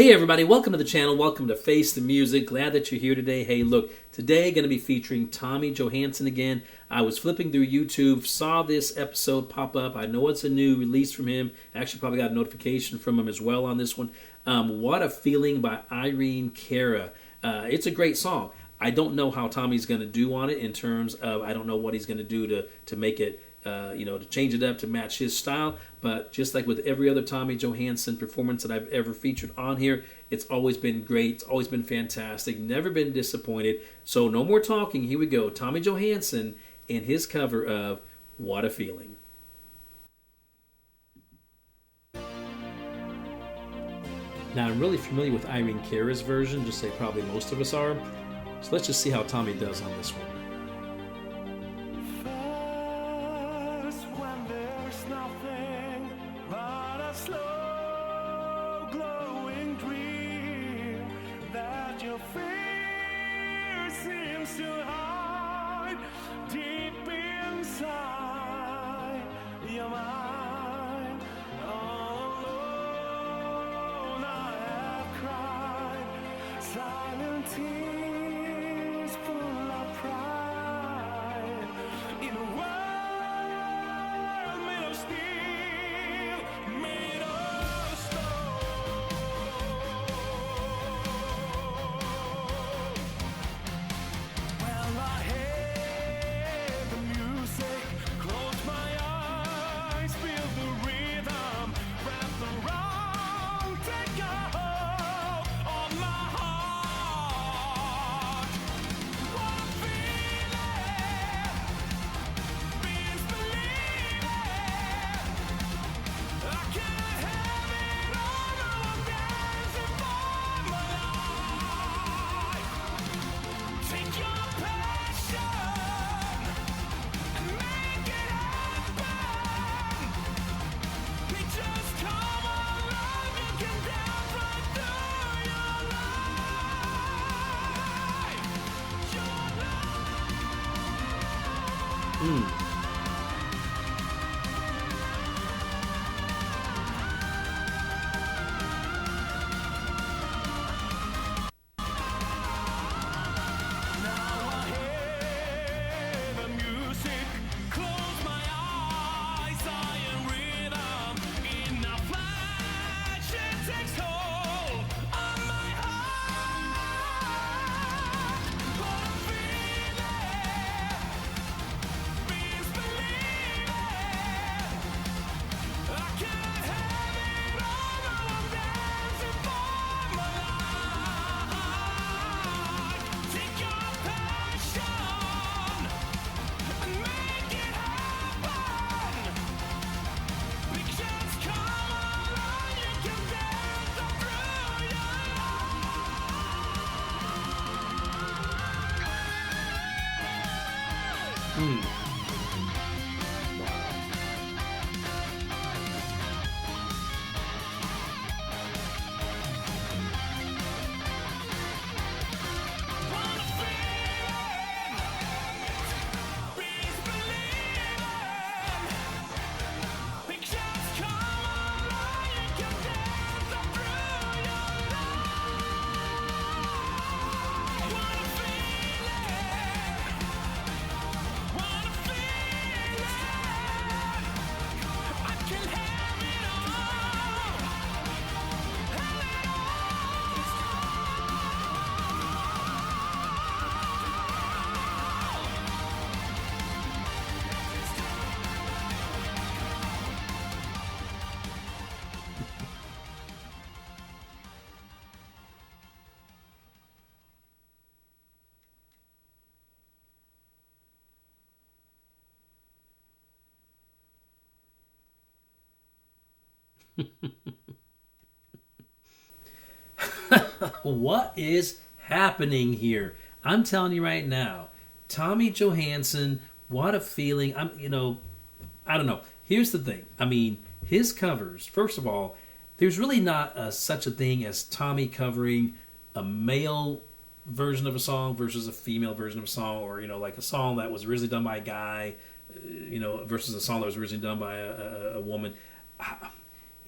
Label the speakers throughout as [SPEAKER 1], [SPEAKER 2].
[SPEAKER 1] Hey everybody, welcome to the channel. Welcome to Face the Music. Glad that you're here today. Hey, look, today going to be featuring Tommy Johansson again. I was flipping through YouTube, saw this episode pop up. I know it's a new release from him. Actually, probably got a notification from him as well on this one. What a Feeling by Irene, Cara. It's a great song. I don't know how Tommy's going to do on it in terms of, I don't know what he's going to do to make it, to change it up to match his style. But just like with every other Tommy Johansson performance that I've ever featured on here, it's always been great. It's always been fantastic. Never been disappointed. So no more talking. Here we go. Tommy Johansson and his cover of What a Feeling. Now, I'm really familiar with Irene Cara's version, just like probably most of us are. So let's just see how Tommy does on this one.
[SPEAKER 2] Slow glowing dream that your fear seems to hide deep inside your mind. All alone I have cried silent tears full of pride in a world made of steel, made of
[SPEAKER 1] What is happening here? I'm telling you right now, Tommy Johansson, What a Feeling. I don't know. Here's the thing. I mean, his covers, first of all, there's really not such a thing as Tommy covering a male version of a song versus a female version of a song, or, like a song that was originally done by a guy, versus a song that was originally done by a woman.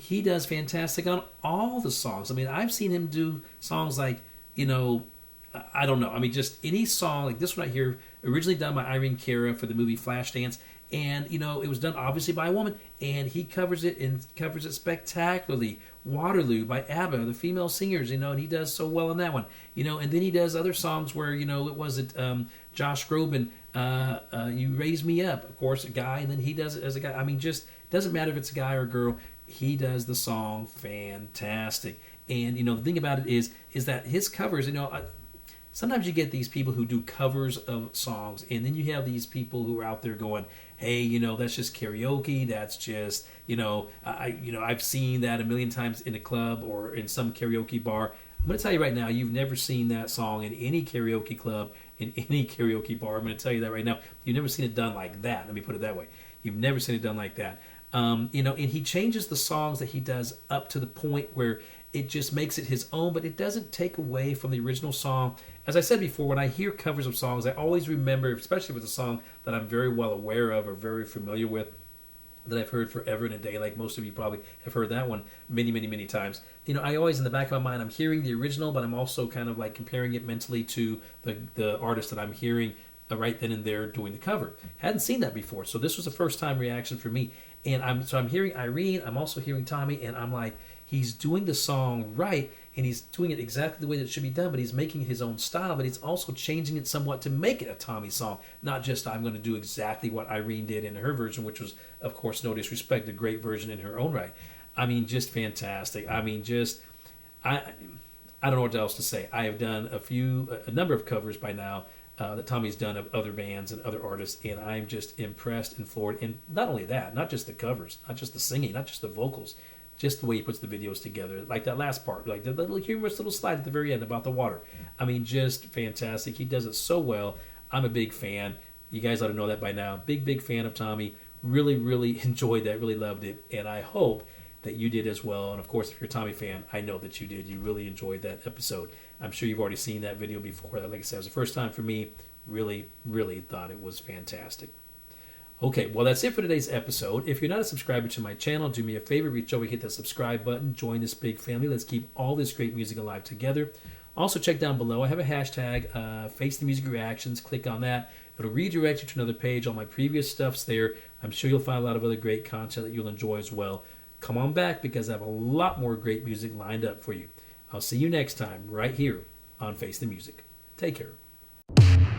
[SPEAKER 1] he does fantastic on all the songs. I mean, I've seen him do songs like, I don't know. I mean, just any song like this one right here, originally done by Irene Cara for the movie Flashdance. And, it was done obviously by a woman, and he covers it and covers it spectacularly. Waterloo by ABBA, the female singers, and he does so well in that one. And then he does other songs where, it wasn't Josh Groban, You Raise Me Up, of course, a guy, and then he does it as a guy. I mean, just doesn't matter if it's a guy or a girl, he does the song fantastic. And, the thing about it is that his covers, sometimes you get these people who do covers of songs, and then you have these people who are out there going, hey, that's just karaoke. That's just, I've seen that a million times in a club or in some karaoke bar. I'm going to tell you right now, you've never seen that song in any karaoke club, in any karaoke bar. I'm going to tell you that right now. You've never seen it done like that. Let me put it that way. You've never seen it done like that. And he changes the songs that he does up to the point where it just makes it his own, but it doesn't take away from the original song. As I said before, when I hear covers of songs, I always remember, especially if it's a song that I'm very well aware of or very familiar with, that I've heard forever and a day, like most of you probably have heard that one many, many, many times. I always, in the back of my mind, I'm hearing the original, but I'm also kind of like comparing it mentally to the artist that I'm hearing right then and there doing the cover. Hadn't seen that before, so this was a first-time reaction for me. And I'm hearing Irene, I'm also hearing Tommy, and I'm like, he's doing the song right, and he's doing it exactly the way that it should be done, but he's making his own style, but he's also changing it somewhat to make it a Tommy song, not just I'm going to do exactly what Irene did in her version, which was, of course, no disrespect, a great version in her own right. I mean, just fantastic. I mean, I don't know what else to say. I have done a number of covers by now that Tommy's done of other bands and other artists, and I'm just impressed and floored. And not only that, not just the covers, not just the singing, not just the vocals, just the way he puts the videos together. Like that last part, like the little humorous little slide at the very end about the water. I mean, just fantastic. He does it so well. I'm a big fan. You guys ought to know that by now. Big, big fan of Tommy. Really, really enjoyed that. Really loved it. And I hope that you did as well. And of course, if you're a Tommy fan, I know that you did. You really enjoyed that episode. I'm sure you've already seen that video before. Like I said, it was the first time for me. Really, really thought it was fantastic. Okay, well, that's it for today's episode. If you're not a subscriber to my channel, do me a favor, reach over, hit that subscribe button, join this big family. Let's keep all this great music alive together. Also, check down below. I have a hashtag, Face the Music Reactions. Click on that. It'll redirect you to another page. All my previous stuff's there. I'm sure you'll find a lot of other great content that you'll enjoy as well. Come on back because I have a lot more great music lined up for you. I'll see you next time right here on Face the Music. Take care.